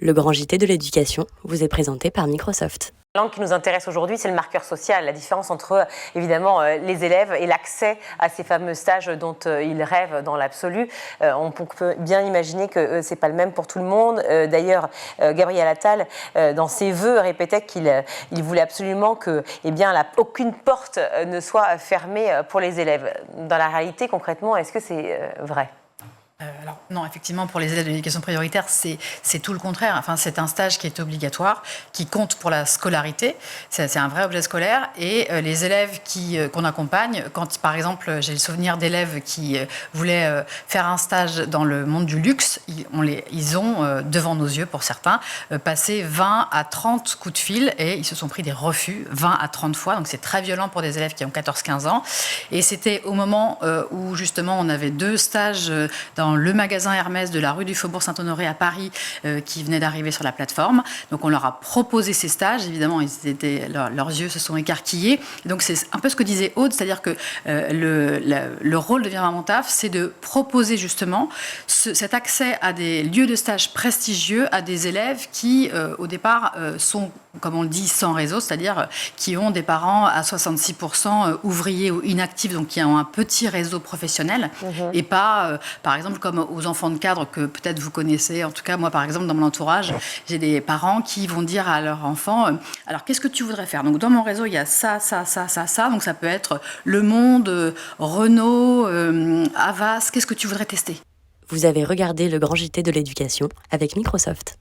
Le grand JT de l'éducation vous est présenté par Microsoft. La langue qui nous intéresse aujourd'hui, c'est le marqueur social, la différence entre évidemment les élèves et l'accès à ces fameux stages dont ils rêvent dans l'absolu. On peut bien imaginer que c'est pas le même pour tout le monde. D'ailleurs, Gabriel Attal, dans ses vœux, répétait qu'il voulait absolument que, aucune porte ne soit fermée pour les élèves. Dans la réalité, concrètement, est-ce que c'est vrai ? Alors, non, effectivement, pour les élèves de l'éducation prioritaire, c'est tout le contraire. Enfin, c'est un stage qui est obligatoire, qui compte pour la scolarité. C'est un vrai objet scolaire. Et les élèves qu'on accompagne, quand, par exemple, j'ai le souvenir d'élèves qui voulaient faire un stage dans le monde du luxe, ils ont, devant nos yeux, pour certains, passé 20 à 30 coups de fil et ils se sont pris des refus 20 à 30 fois. Donc, c'est très violent pour des élèves qui ont 14-15 ans. Et c'était au moment où, justement, on avait 2 stages dans le magasin Hermès de la rue du Faubourg Saint-Honoré à Paris qui venait d'arriver sur la plateforme. Donc on leur a proposé ces stages. Évidemment, leurs yeux se sont écarquillés. Et donc c'est un peu ce que disait Aude, c'est-à-dire que le rôle de Viens voir mon taf, c'est de proposer justement cet accès à des lieux de stage prestigieux à des élèves qui, au départ, sont, comme on le dit, sans réseau, c'est-à-dire qui ont des parents à 66% ouvriers ou inactifs, donc qui ont un petit réseau professionnel, et pas, par exemple, comme aux enfants de cadre que peut-être vous connaissez. En tout cas, moi, par exemple, dans mon entourage, j'ai des parents qui vont dire à leur enfant alors, qu'est-ce que tu voudrais faire ? Donc, dans mon réseau, il y a ça. Donc, ça peut être Le Monde, Renault, Havas. Qu'est-ce que tu voudrais tester ? Vous avez regardé le grand JT de l'éducation avec Microsoft.